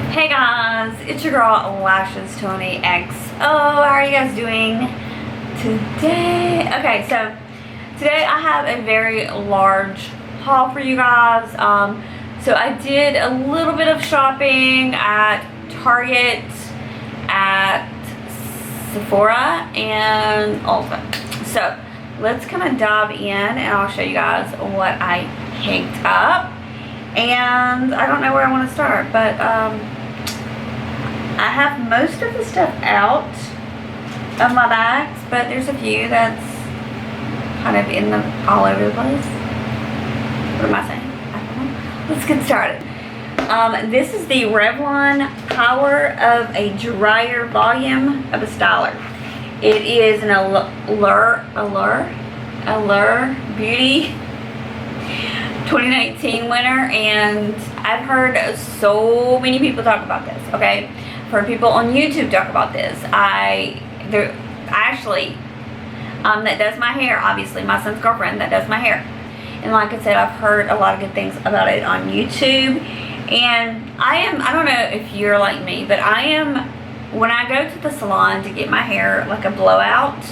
Hey guys, it's your girl Lashes Tony X. How are you guys doing today? Okay, so today I have a very large haul for you guys. So I did a little bit of shopping at Target, at Sephora, and Ulta. So let's kind of dive in and I'll show you guys what I picked up. And I don't know where I want to start, but I have most of the stuff out of my bags, but there's a few that's kind of in the all over the place. What am I saying? I don't know. Let's get started. This is the Revlon Power of a Dryer Volume of a Styler. It is an Allure Beauty 2019 winner, and I've heard so many people talk about this. Okay, I've heard people on YouTube talk about this. That does my hair, obviously my son's girlfriend that does my hair, and like I said, I've heard a lot of good things about it on YouTube. And I don't know if you're like me, but when I go to the salon to get my hair like a blowout,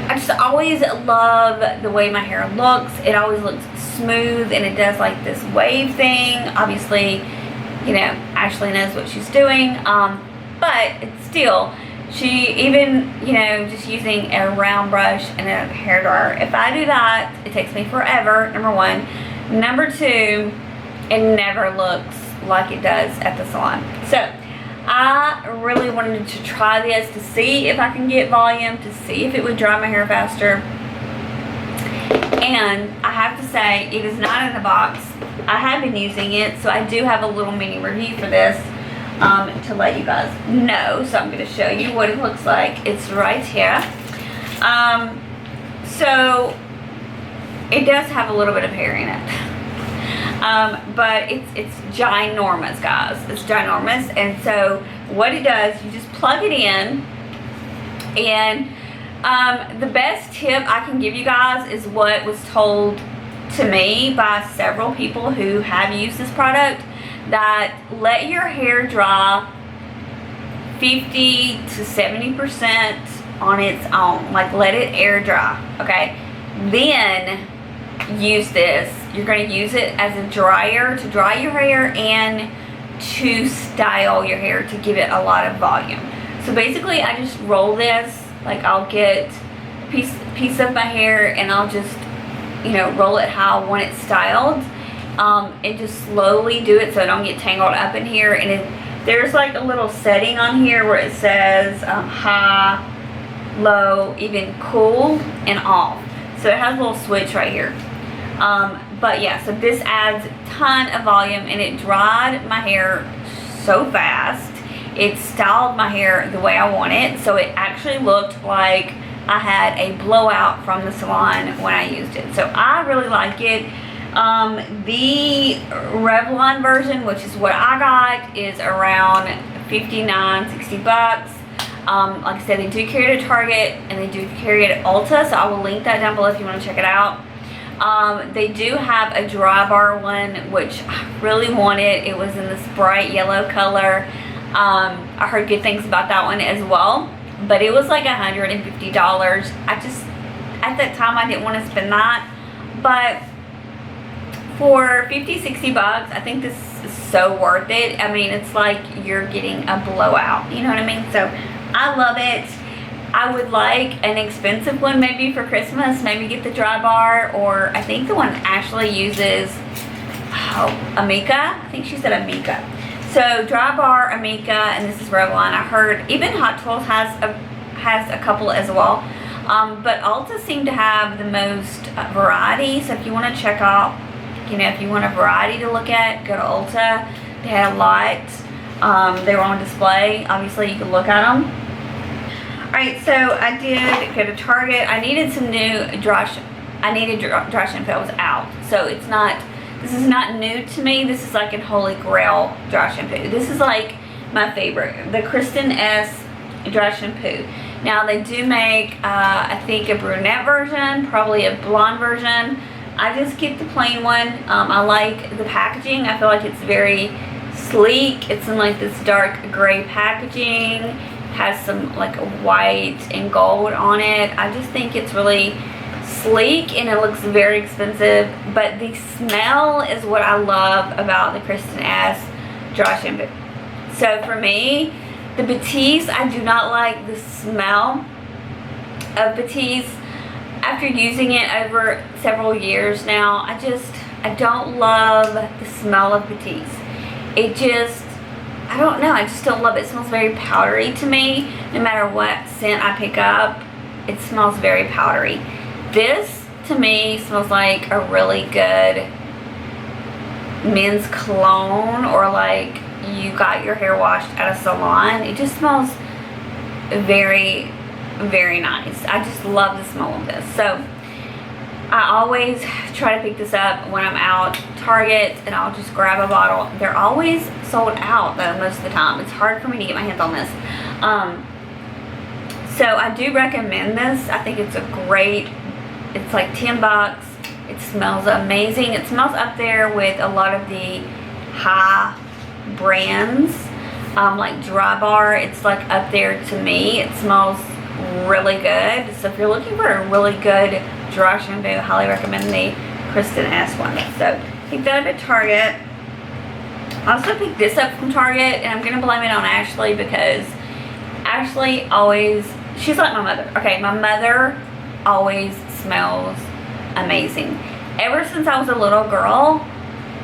I just always love the way my hair looks. It always looks smooth, and it does like this wave thing. Obviously, you know, Ashley knows what she's doing, but it's still, she even, you know, just using a round brush and a hair dryer, if I do that, it takes me forever, number one. Number two, it never looks like it does at the salon. So I really wanted to try this to see if I can get volume, to see if it would dry my hair faster. And I have to say, it is not in the box. I have been using it, so I do have a little mini review for this to let you guys know. So I'm going to show you what it looks like. It's right here. So it does have a little bit of hair in it. But it's ginormous, guys. It's ginormous. And so what it does, you just plug it in, and the best tip I can give you guys is what was told to me by several people who have used this product, that let your hair dry 50 to 70% on its own. Like, let it air dry, okay? Then use this. You're going to use it as a dryer to dry your hair and to style your hair, to give it a lot of volume. So basically I just roll this, like I'll get a piece of my hair and I'll just, you know, roll it how I want it styled, and just slowly do it so I don't get tangled up in here. And there's like a little setting on here where it says high, low, even cool, and off. So it has a little switch right here. But yeah, so this adds a ton of volume, and it dried my hair so fast. It styled my hair the way I want it, so it actually looked like I had a blowout from the salon when I used it. So I really like it. The Revlon version, which is what I got, is around 59, 60 bucks. Like I said, they do carry it at Target, and they do carry it at Ulta, so I will link that down below if you want to check it out. They do have a dry bar one, which I really wanted. It was in this bright yellow color. I heard good things about that one as well, but it was like $150. At that time, I didn't want to spend that, but for 50, 60 bucks, I think this is so worth it. I mean, it's like you're getting a blowout, you know what I mean? So I love it. I would like an expensive one maybe for Christmas, maybe get the dry bar, or I think the one Ashley uses, Amika. I think she said Amika. So dry bar, Amika, and this is Revlon. I heard even Hot Tools has a couple as well. But Ulta seemed to have the most variety. So if you want to check out, you know, if you want a variety to look at, go to Ulta. They had a lot. They were on display. Obviously, you can look at them. Alright, so I did go to Target. I needed some new dry shampoo. That was out. So this is not new to me. This is like a holy grail dry shampoo. This is like my favorite, the Kristen S dry shampoo. Now they do make, I think, a brunette version, probably a blonde version. I just get the plain one. I like the packaging. I feel like it's very sleek. It's in like this dark gray packaging. Has some like white and gold on it. I just think it's really sleek and it looks very expensive, but the smell is what I love about the Kristen S dry shampoo. So for me, the Batiste, I do not like the smell of Batiste. After using it over several years now, I don't love the smell of Batiste. It just, I don't know, I just don't love it. It smells very powdery to me. No matter what scent I pick up, it smells very powdery. This, to me, smells like a really good men's cologne, or like you got your hair washed at a salon. It just smells very, very nice. I just love the smell of this. So I always try to pick this up when I'm out Target, and I'll just grab a bottle. They're always sold out though most of the time. It's hard for me to get my hands on this. So I do recommend this. I think it's a great, it's like $10. It smells amazing. It smells up there with a lot of the high brands, like Dry Bar. It's like up there to me. It smells really good. So if you're looking for a really good dry shampoo, I highly recommend the Kristen S one. So pick that up at Target. I also picked this up from Target, and I'm going to blame it on Ashley, because Ashley always, she's like my mother. Okay, my mother always smells amazing. Ever since I was a little girl,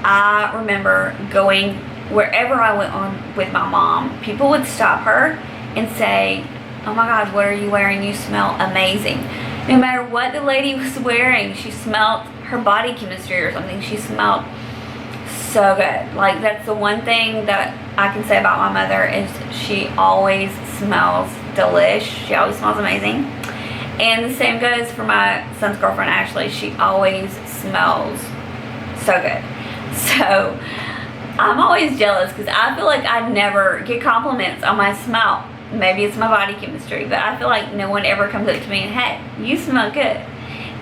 I remember going wherever I went on with my mom, people would stop her and say, "Oh my God, what are you wearing? You smell amazing." No matter what the lady was wearing, she smelled her body chemistry or something. She smelled so good. Like, that's the one thing that I can say about my mother, is she always smells delish. She always smells amazing. And the same goes for my son's girlfriend, Ashley. She always smells so good. So I'm always jealous, because I feel like I never get compliments on my smell. Maybe it's my body chemistry, but I feel like no one ever comes up to me and, "Hey, you smell good."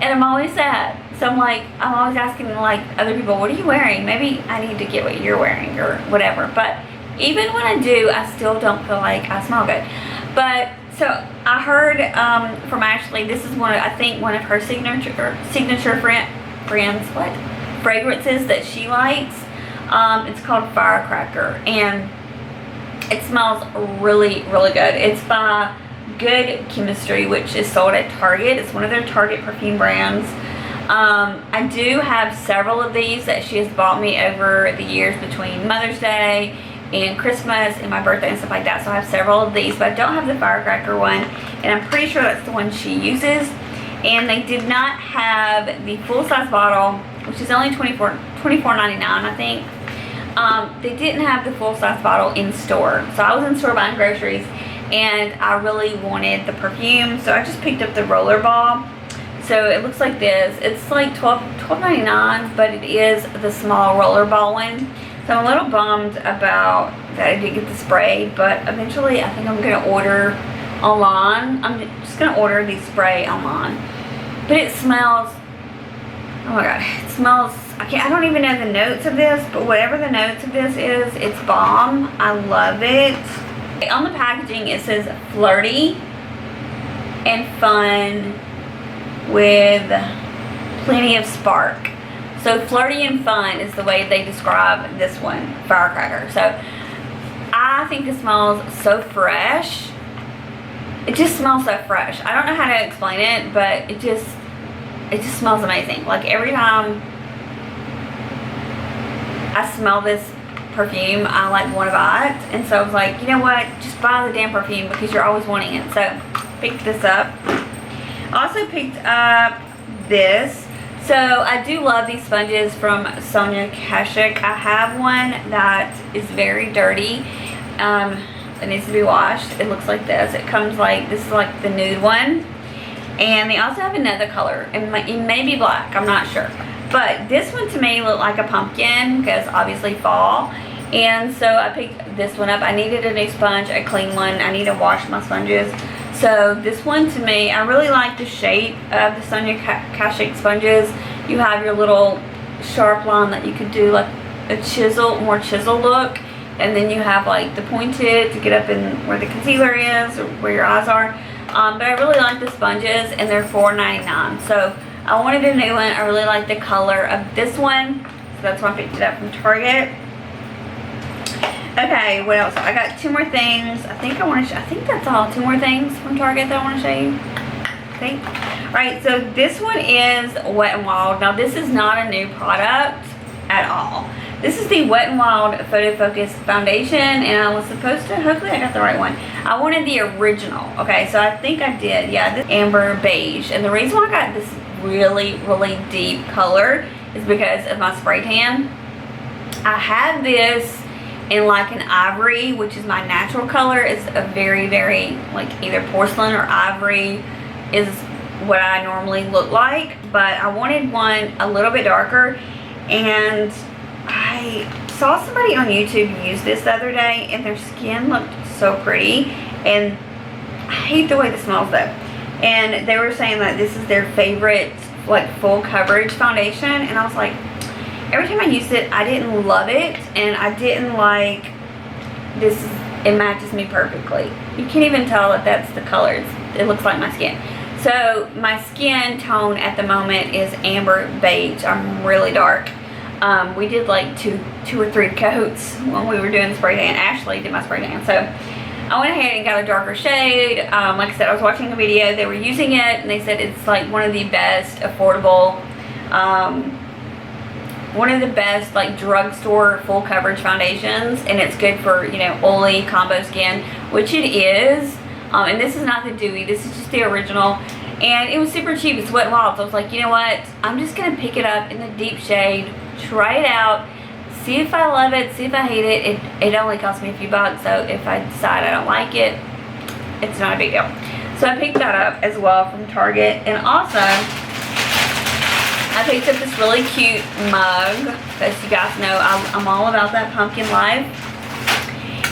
And I'm always sad. So I'm always asking like other people, "What are you wearing? Maybe I need to get what you're wearing," or whatever. But even when I do, I still don't feel like I smell good. But so I heard from Ashley, this is one of her signature fragrances that she likes. It's called Firecracker, and it smells really, really good. It's by Good Chemistry, which is sold at Target. It's one of their Target perfume brands. I do have several of these that she has bought me over the years between Mother's Day and Christmas and my birthday and stuff like that. So I have several of these, but I don't have the Firecracker one, and I'm pretty sure that's the one she uses. And they did not have the full-size bottle, which is only $24.99, I think. They didn't have the full-size bottle in store. So I was in store buying groceries, and I really wanted the perfume, so I just picked up the rollerball. So it looks like this. It's like $12.99, but it is the small rollerball one. So I'm a little bummed about that I didn't get the spray, but eventually I think I'm going to order online. I'm just going to order the spray online. But it smells, oh my God, it smells, I don't even know the notes of this, but whatever the notes of this is, it's bomb. I love it. On the packaging it says flirty and fun with plenty of spark. So flirty and fun is the way they describe this one, Firecracker. So I think it smells so fresh. It just smells so fresh. I don't know how to explain it, but it just smells amazing. Like, every time I smell this perfume, I like want to buy it. And so I was like, you know what, just buy the damn perfume, because you're always wanting it. So picked this up. I also picked up this. So I do love these sponges from Sonia Kashuk. I have one that is very dirty. It needs to be washed. It looks like this. It comes like, this is like the nude one. And they also have another color. It may be black, I'm not sure. But this one to me looked like a pumpkin, because obviously fall. And so I picked this one up. I needed a new sponge, a clean one. I need to wash my sponges. So this one to me, I really like the shape of the Sonia Kashuk sponges. You have your little sharp line that you could do like a more chisel look. and then you have like the pointed to get up in where the concealer is or where your eyes are. But I really like the sponges, and they're $4.99. So I wanted a new one. I really like the color of this one, so that's why I picked it up from Target. Okay, what else? I got 2 more things. I think that's all. 2 more things from Target that I want to show you. Okay. Alright, so this one is Wet n Wild. Now, this is not a new product at all. This is the Wet n Wild Photo Focus Foundation, and I was supposed to, hopefully I got the right one. I wanted the original, okay, so I think I did, yeah, this amber beige. And the reason why I got this really, really deep color is because of my spray tan. I had this in like an ivory, which is my natural color. It's a very, very, like either porcelain or ivory is what I normally look like. But I wanted one a little bit darker, and I saw somebody on YouTube use this the other day, and their skin looked so pretty, and I hate the way this smells though. And they were saying that this is their favorite like full coverage foundation, and I was like, every time I used it, I didn't love it, and I didn't like this. It matches me perfectly. You can't even tell that that's the color. It looks like my skin. So my skin tone at the moment is amber beige. I'm really dark. We did like two or three coats when we were doing the spray tan. Ashley did my spray tan, so I went ahead and got a darker shade. Like I said, I was watching a video. They were using it, and they said it's like one of the best affordable, one of the best like drugstore full coverage foundations, and it's good for, you know, oily combo skin, which it is. And this is not the dewy. This is just the original, and it was super cheap. It's Wet n Wild, so I was like, you know what? I'm just gonna pick it up in the deep shade, try it out, see if I love it, see if I hate it. It only cost me a few bucks, so if I decide I don't like it, it's not a big deal. So I picked that up as well from Target. And also, I picked up this really cute mug. As you guys know, I'm all about that pumpkin life.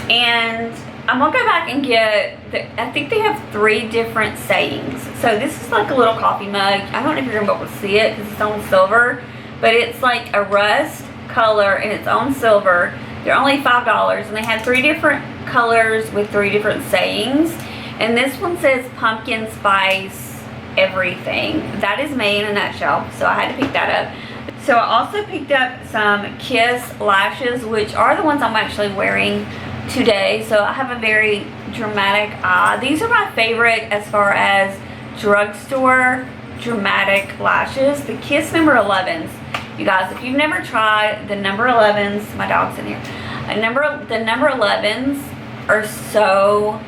And I'm gonna go back and get, I think they have 3 different sayings. So this is like a little coffee mug. I don't know if you're gonna be able to see it because it's on silver, but it's like a rust color and it's on silver. They're only $5, and they had 3 different colors with 3 different sayings. And this one says pumpkin spice everything. That is me in a nutshell, so I had to pick that up. So I also picked up some Kiss lashes, which are the ones I'm actually wearing today. So I have a very dramatic eye. These are my favorite as far as drugstore dramatic lashes. The Kiss number 11s. You guys, if you've never tried the number 11s, my dog's in here. The number 11s are so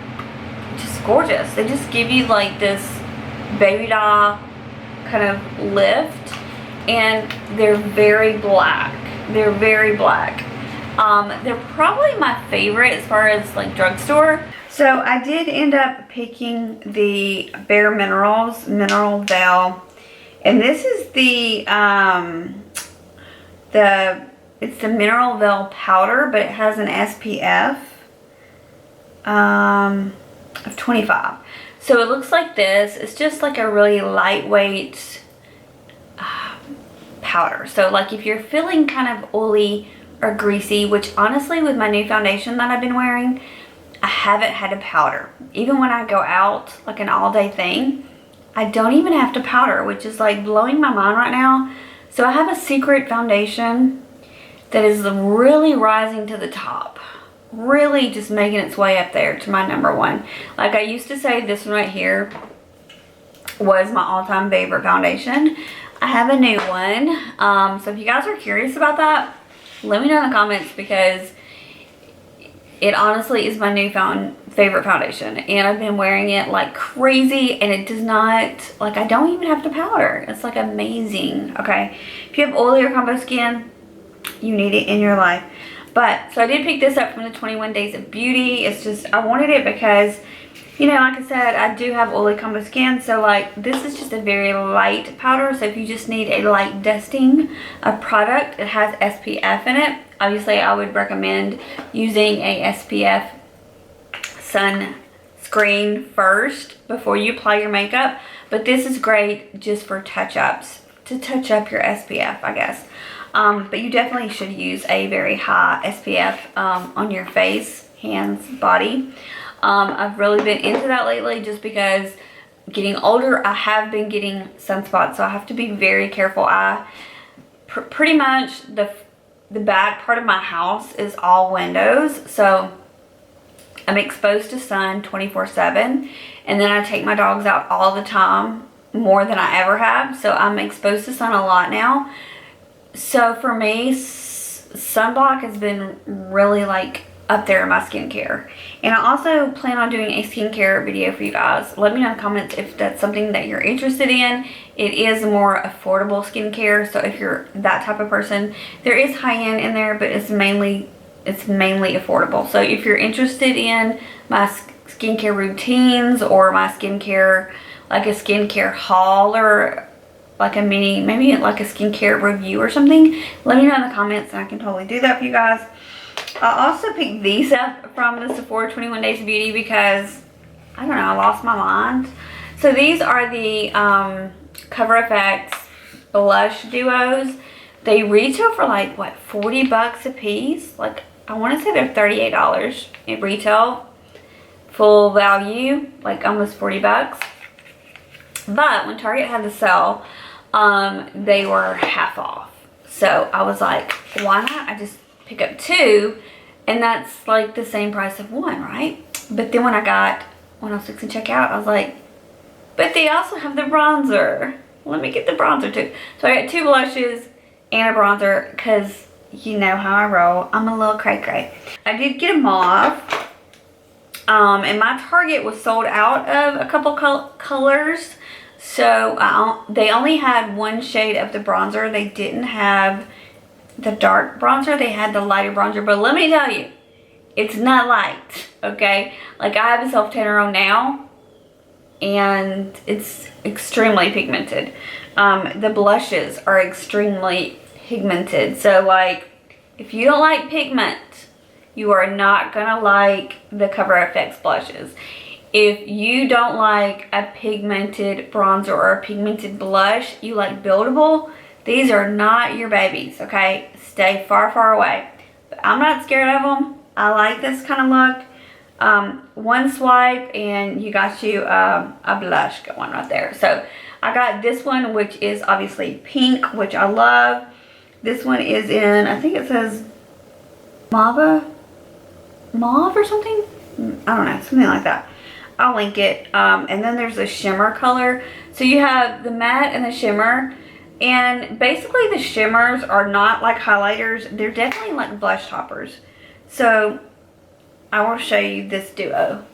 just gorgeous. They just give you like this baby doll kind of lift, and they're very black. They're very black. They're probably my favorite as far as like drugstore. So I did end up picking the Bare Minerals Mineral Veil, and this is the it's the Mineral Veil powder, but it has an SPF of 25. So it looks like this. It's just like a really lightweight powder. So like if you're feeling kind of oily or greasy, which honestly with my new foundation that I've been wearing, I haven't had a powder. Even when I go out, like an all day thing, I don't even have to powder, which is like blowing my mind right now. So I have a secret foundation that is really rising to the top. Really just making its way up there to my number 1. Like I used to say, this one right here was my all-time favorite foundation. I have a new one. So if you guys are curious about that, let me know in the comments, because it honestly is my new favorite foundation, and I've been wearing it like crazy, and it does not, like, I don't even have to powder. It's like amazing. Okay, if you have oily or combo skin, you need it in your life. But so I did pick this up from the 21 Days of Beauty. It's just, I wanted it because, you know, like I said, I do have oily combo skin, so like this is just a very light powder. So if you just need a light dusting of product, it has SPF in it. Obviously, I would recommend using a SPF sunscreen first before you apply your makeup. But this is great just for touch-ups to touch up your SPF, I guess. But you definitely should use a very high SPF on your face, hands, body. I've really been into that lately just because getting older, I have been getting sunspots, so I have to be very careful. Pretty much the back part of my house is all windows, so I'm exposed to sun 24/7, and then I take my dogs out all the time, more than I ever have, so I'm exposed to sun a lot now. So for me, sunblock has been really like up there in my skincare. And I also plan on doing a skincare video for you guys. Let me know in the comments if that's something that you're interested in. It is more affordable skincare, so if you're that type of person, there is high-end in there, but it's mainly affordable. So if you're interested in my skincare routines or my skincare, like a skincare haul or like a mini, maybe like a skincare review or something, let me know in the comments and I can totally do that for you guys. I also picked these up from the Sephora 21 Days of Beauty because, I don't know, I lost my mind. So these are the Cover FX blush duos. They retail for like, what, 40 bucks a piece? Like, I want to say they're $38 at retail. Full value, like almost 40 bucks. But when Target had the sale, they were half off. So I was like, why not? I just pick up two, and that's like the same price of one, right? But then when I was fixing to check out, I was like, but they also have the bronzer. Let me get the bronzer too. So I got two blushes and a bronzer because you know how I roll. I'm a little cray-cray. I did get a mauve. And my Target was sold out of a couple colors. So they only had one shade of the bronzer. They didn't have the dark bronzer. They had the lighter bronzer. But let me tell you, it's not light, okay? Like, I have a self-tanner on now, and it's extremely pigmented. The blushes are extremely pigmented. So, like, if you don't like pigment, you are not gonna like the Cover FX blushes. If you don't like a pigmented bronzer or a pigmented blush, you like buildable, these are not your babies, okay? Stay far, far away. But I'm not scared of them. I like this kind of look. One swipe and you got you a blush going right there. So I got this one, which is obviously pink, which I love. This one is in, I think it says mauve or something? I don't know, something like that. I'll link it. And then there's a shimmer color. So you have the matte and the shimmer. And basically the shimmers are not like highlighters. They're definitely like blush toppers. So I will show you this duo.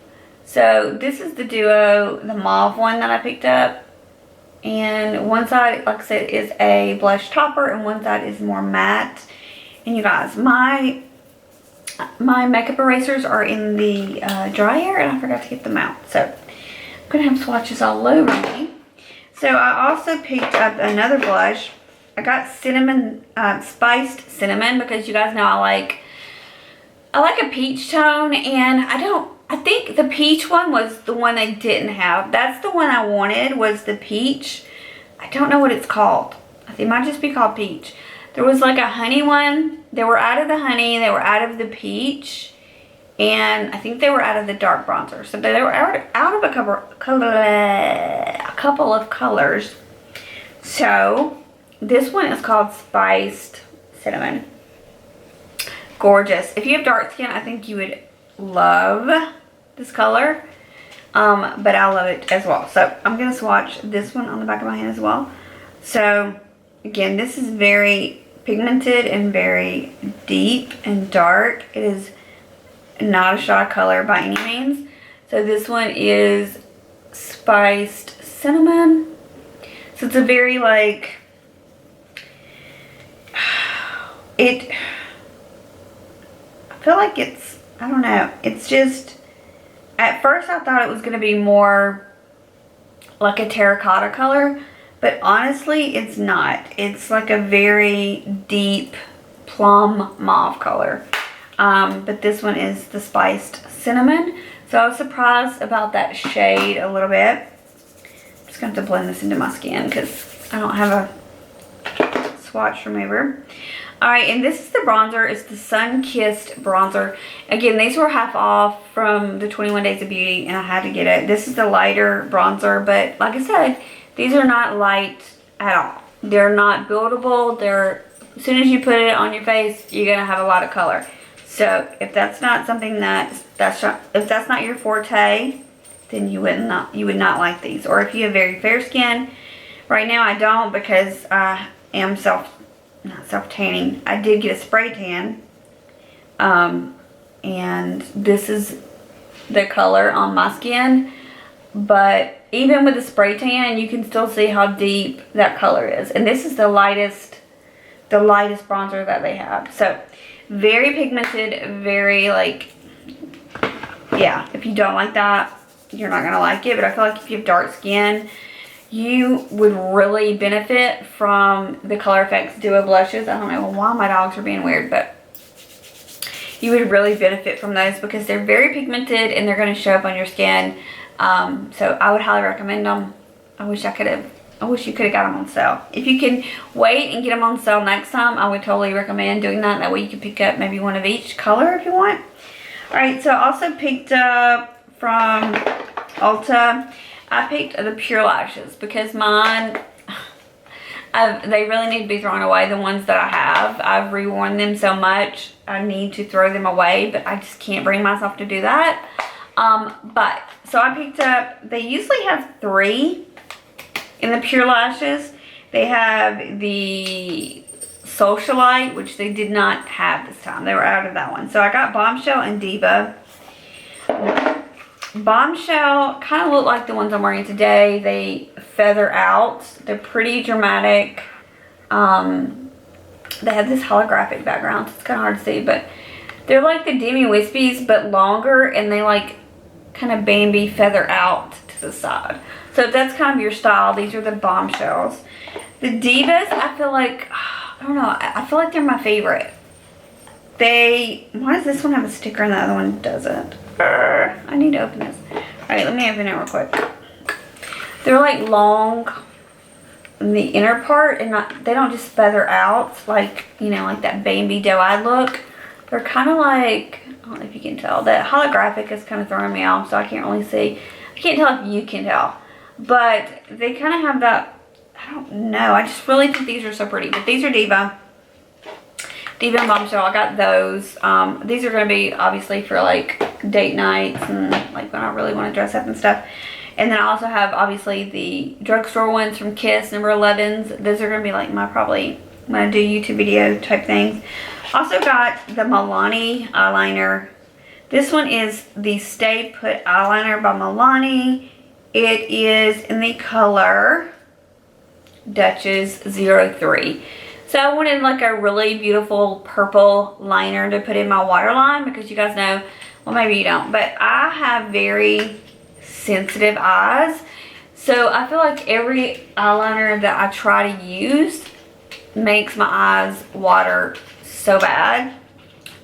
So this is the duo, the mauve one that I picked up. And one side, like I said, is a blush topper and one side is more matte. And you guys, my makeup erasers are in the dryer and I forgot to get them out. So I'm going to have swatches all over me. So I also picked up another blush. I got cinnamon, spiced cinnamon, because you guys know I like a peach tone, and I think the peach one was the one they didn't have. That's the one I wanted, was the peach. I don't know what it's called. I think it might just be called peach. There was like a honey one. They were out of the honey, they were out of the peach, and I think they were out of the dark bronzer. So they were out of a couple of colors. So this one is called Spiced Cinnamon. Gorgeous. If you have dark skin, I think you would love this color. But I love it as well. So I'm going to swatch this one on the back of my hand as well. So again, this is very pigmented and very deep and dark. It is not a shot of color by any means. So this one is Spiced Cinnamon. So it's a very like, I feel like it's, I don't know, it's just, at first I thought it was going to be more like a terracotta color, but honestly it's not. It's like a very deep plum mauve color. But this one is the Spiced Cinnamon. So I was surprised about that shade a little bit. I'm just going to have to blend this into my skin because I don't have swatch remover. Alright, and this is the bronzer. It's the Sun Kissed bronzer. Again, these were half off from the 21 Days of Beauty, and I had to get it. This is the lighter bronzer, but like I said, these are not light at all. They're not buildable. As soon as you put it on your face, you're going to have a lot of color. So if that's not something if that's not your forte, then you would not like these. Or if you have very fair skin, right now I don't, because I am not self-tanning. I did get a spray tan, and this is the color on my skin, but even with the spray tan, you can still see how deep that color is. And this is the lightest bronzer that they have. So very pigmented, very like, yeah, if you don't like that, you're not gonna like it. But I feel like if you have dark skin, you would really benefit from the Color FX Duo blushes. I don't know why my dogs are being weird, but you would really benefit from those because they're very pigmented and they're going to show up on your skin. So I would highly recommend them. I wish you could have got them on sale. If you can wait and get them on sale next time, I would totally recommend doing that. That way you can pick up maybe one of each color if you want. Alright, so I also picked up from Ulta, I picked the Pure Lashes because mine, they really need to be thrown away, the ones that I have. I've reworn them so much, I need to throw them away, but I just can't bring myself to do that. So I picked up, they usually have 3 in the Pure Lashes. They have the Socialite, which they did not have this time. They were out of that one. So I got Bombshell and Diva. Bombshell kind of look like the ones I'm wearing today. They feather out. They're pretty dramatic. They have this holographic background, so it's kind of hard to see, but they're like the Demi Wispies, but longer, and they like kind of Bambi feather out to the side. So if that's kind of your style, these are the Bombshells. The Divas, I feel like, I don't know, I feel like they're my favorite. Why does this one have a sticker and the other one doesn't? I need to open this. Alright, let me open it real quick. They're like long in the inner part, and they don't just feather out like, you know, like that Bambi doe-eyed look. They're kind of like, I don't know if you can tell, that holographic is kind of throwing me off, so I can't really see. I can't tell if you can tell. But they kind of have that, I don't know, I just really think these are so pretty. But these are Diva and Bombshell. I got those. These are going to be obviously for like date nights and like when I really want to dress up and stuff. And then I also have obviously the drugstore ones from Kiss, number 11s. Those are going to be like my probably when I do YouTube video type things. Also got the Milani eyeliner. This one is the Stay Put eyeliner by Milani. It is in the color Duchess 03. So I wanted like a really beautiful purple liner to put in my waterline because you guys know, well maybe you don't, but I have very sensitive eyes. So I feel like every eyeliner that I try to use makes my eyes water so bad.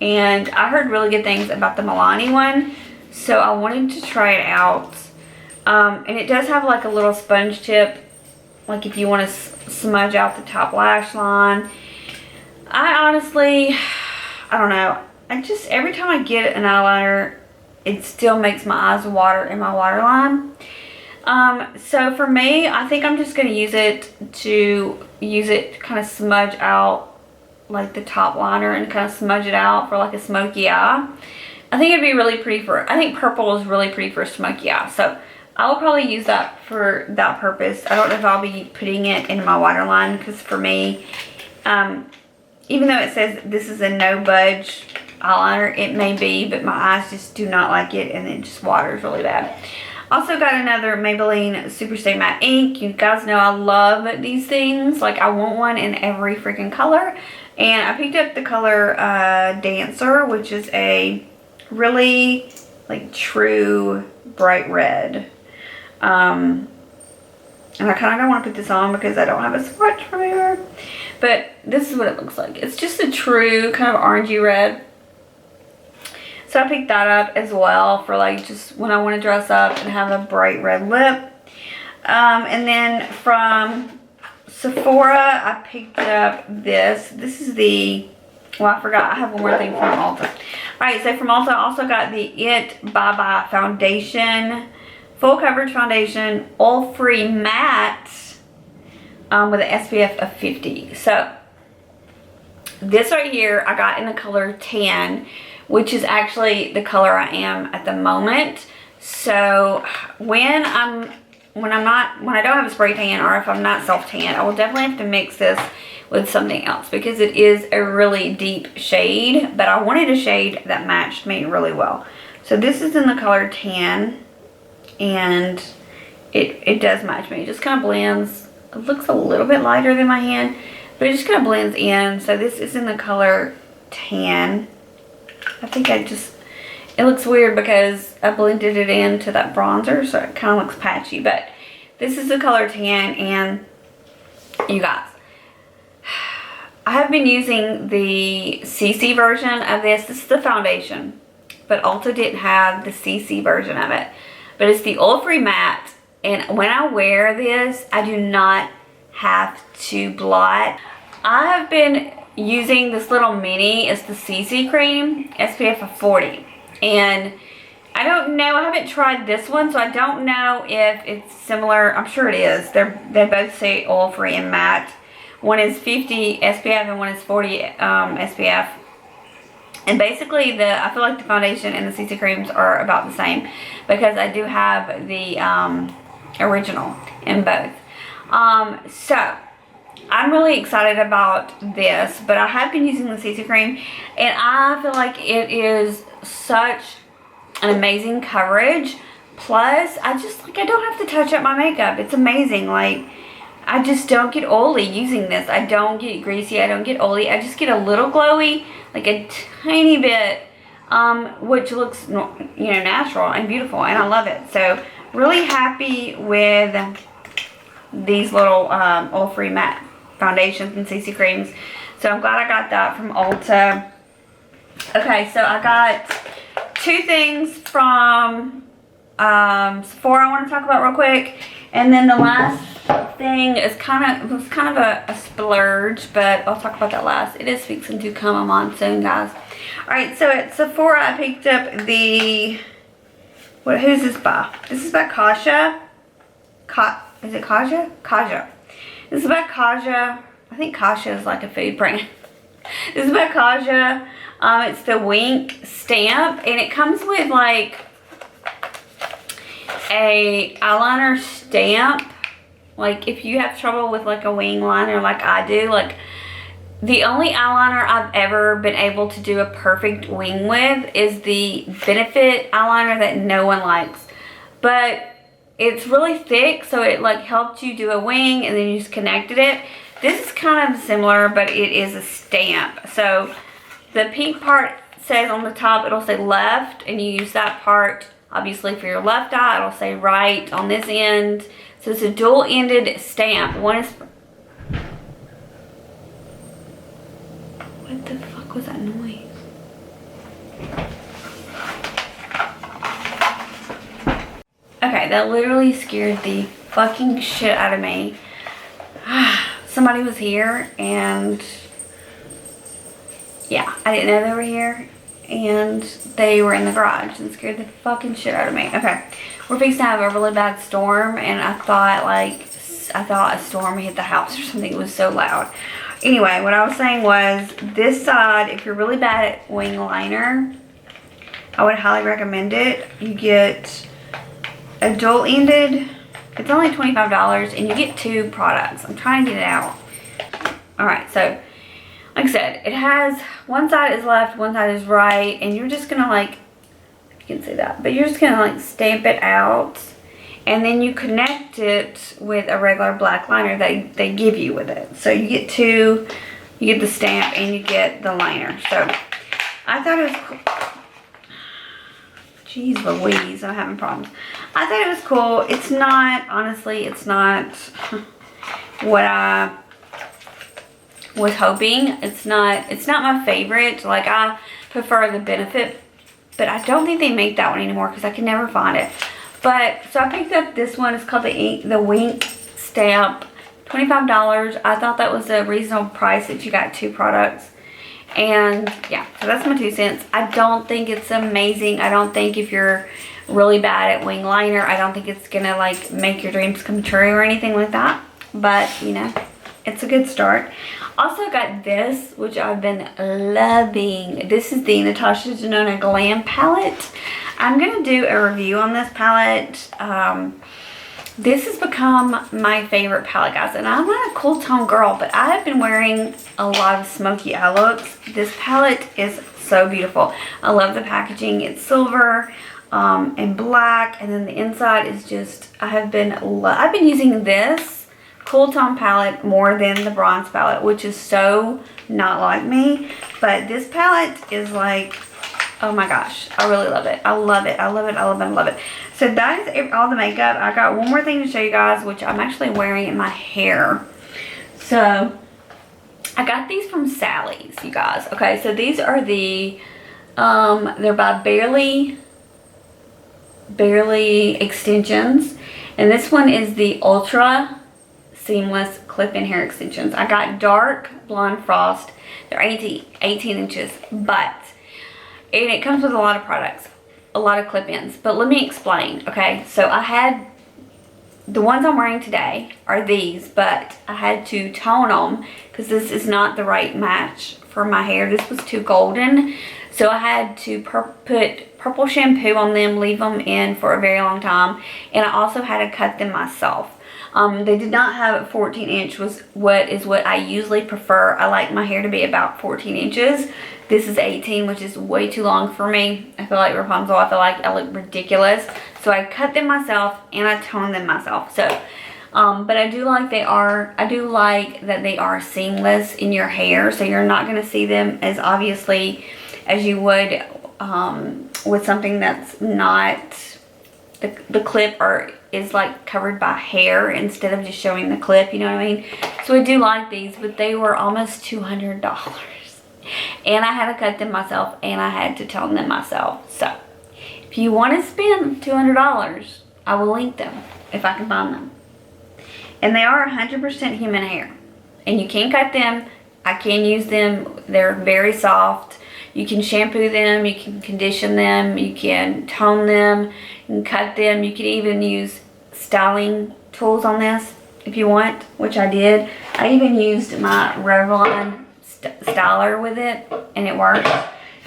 And I heard really good things about the Milani one, so I wanted to try it out. And it does have like a little sponge tip, like if you want to smudge out the top lash line. I honestly, I don't know. Every time I get an eyeliner, it still makes my eyes water in my waterline. So for me, I think I'm just going to use it to kind of smudge out like the top liner and kind of smudge it out for like a smoky eye. I think it'd be really pretty I think purple is really pretty for a smoky eye. So I'll probably use that for that purpose. I don't know if I'll be putting it in my waterline because for me, even though it says this is a no budge eyeliner, it may be, but my eyes just do not like it and it just waters really bad. Also got another Maybelline Superstay Matte Ink. You guys know I love these things. Like I want one in every freaking color. And I picked up the color Dancer, which is a really like true bright red. And I kind of don't want to put this on because I don't have a swatch remover. But this is what it looks like. It's just a true kind of orangey red. So I picked that up as well for like just when I want to dress up and have a bright red lip. And then from Sephora, I picked up this. This is the, well, I forgot. I have one more thing from Ulta. Alright, so from Ulta, I also got the It Bye Bye Foundation. Full coverage foundation. Oil-free matte. With an SPF of 50. So, this right here, I got in the color tan, which is actually the color I am at the moment. So, when I don't have a spray tan, or if I'm not self-tan, I will definitely have to mix this with something else, because it is a really deep shade, but I wanted a shade that matched me really well. So this is in the color tan, and it does match me. It just kind of blends. It looks a little bit lighter than my hand, but it just kind of blends in. So this is in the color tan. I think it looks weird because I blended it into that bronzer, so it kind of looks patchy. But this is the color tan, and you guys, I have been using the CC version of this. This is the foundation, but Ulta didn't have the CC version of it. But it's the oil-free matte, and when I wear this, I do not have to blot. I have been using this little mini. It's the CC cream, SPF of 40. And I don't know, I haven't tried this one, so I don't know if it's similar. I'm sure it is. They both say oil-free and matte. One is 50 SPF and one is 40 SPF. And basically, I feel like the foundation and the CC creams are about the same, because I do have the original in both. So, I'm really excited about this, but I have been using the CC cream, and I feel like it is such an amazing coverage. Plus, I don't have to touch up my makeup. It's amazing. Like, I just don't get oily using this. I don't get greasy. I don't get oily. I just get a little glowy, like a tiny bit, which looks, natural and beautiful, and I love it. So, really happy with these little oil-free matte foundations and CC creams. So, I'm glad I got that from Ulta. Okay, so I got two things from Sephora I want to talk about real quick, and then the last thing is kind of a splurge, but I'll talk about that last. It is fixing to come on soon, guys. Alright, so at Sephora I picked up the, who's this by? This is by Kaja. Is it Kaja? Kaja. This is by Kaja. I think Kaja is like a food brand. This is by Kaja. It's the Wink stamp, and it comes with like a eyeliner stamp. Like, if you have trouble with like a wing liner like I do, like, the only eyeliner I've ever been able to do a perfect wing with is the Benefit eyeliner that no one likes. But it's really thick, so it like helped you do a wing and then you just connected it. This is kind of similar, but it is a stamp. So the pink part says on the top, it'll say left, and you use that part obviously for your left eye. It'll say right on this end. So it's a dual-ended stamp. One is... What the fuck was that noise? Okay, that literally scared the fucking shit out of me. Somebody was here, and yeah, I didn't know they were here, and they were in the garage and scared the fucking shit out of me. Okay, we're fixing to have a really bad storm, and I thought a storm hit the house or something. It was so loud. Anyway, what I was saying was, this side, if you're really bad at wing liner, I would highly recommend it. You get a dual-ended, it's only $25, and you get two products. I'm trying to get it out. Alright, so, like I said, it has, one side is left, one side is right, and you're just gonna like, you can see that, but you're just gonna like stamp it out, and then you connect it with a regular black liner that they give you with it. So you get two, you get the stamp and you get the liner. So I thought it was cool. Jeez Louise, I'm having problems. I thought it was cool. It's not, honestly, it's not what I was hoping. It's not my favorite. Like, I prefer the Benefit, but I don't think they make that one anymore because I can never find it. But, so I picked up this one. It's called the Wink Stamp $25. I thought that was a reasonable price that you got 2 products. And yeah, so that's my 2 cents. I don't think it's amazing. I don't think if you're really bad at wing liner, I don't think it's gonna like make your dreams come true or anything like that. But you know, it's a good start. Also got this, which I've been loving. This is the Natasha Denona Glam palette. I'm gonna do a review on this palette. This has become my favorite palette, guys, and I'm not a cool tone girl, but I have been wearing a lot of smoky eye looks. This palette is so beautiful. I love the packaging. It's silver and black, and then the inside is just, I've been using this cool tone palette more than the bronze palette, which is so not like me, but this palette is like, oh my gosh, I really love it. I love it. I love it. I love it. I love it. So that is all the makeup. I got one more thing to show you guys, which I'm actually wearing in my hair. So I got these from Sally's, you guys. Okay, so these are the, they're by Barely Extensions. And this one is the Ultra Seamless Clip-In Hair Extensions. I got dark blonde frost. They're 18 inches, and it comes with a lot of products, a lot of clip-ins. But let me explain, okay? So I had, the ones I'm wearing today are these, but I had to tone them because this is not the right match for my hair. This was too golden. So I had to put purple shampoo on them, leave them in for a very long time. And I also had to cut them myself. They did not have a 14 inch, was what I usually prefer. I like my hair to be about 14 inches. This is 18, which is way too long for me. I feel like Rapunzel. I feel like I look ridiculous. So I cut them myself and I toned them myself. So, but I do like that they are seamless in your hair. So you're not going to see them as obviously as you would with something that's not, the clip is like covered by hair instead of just showing the clip, you know what I mean? So I do like these, but they were almost $200. And I had to cut them myself and I had to tone them myself. So if you want to spend $200, I will link them if I can find them. And they are 100% human hair. And you can cut them. I can use them. They're very soft. You can shampoo them, you can condition them, you can tone them, you can cut them. You can even use styling tools on this if you want, which I did. I even used my Revlon styler with it, and it works.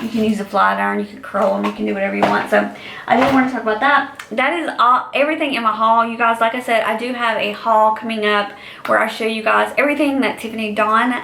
You can use a flat iron, you can curl them, you can do whatever you want. So I didn't want to talk about that. That is everything in my haul, you guys. Like I said, I do have a haul coming up where I show you guys everything that Tiffany Dawn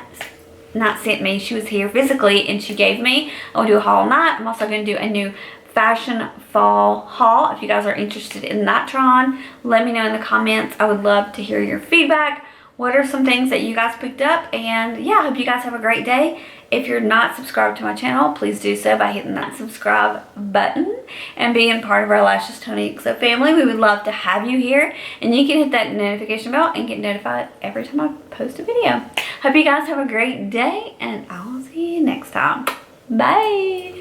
not sent me. She was here physically and she gave me. I'll do a haul on that. I'm also going to do a new fashion fall haul. If you guys are interested in that, Tron, let me know in the comments. I would love to hear your feedback. What are some things that you guys picked up? And yeah, I hope you guys have a great day. If you're not subscribed to my channel, please do so by hitting that subscribe button and being part of our Lashes Tony XO family. We would love to have you here, and you can hit that notification bell and get notified every time I post a video. Hope you guys have a great day, and I'll see you next time. Bye.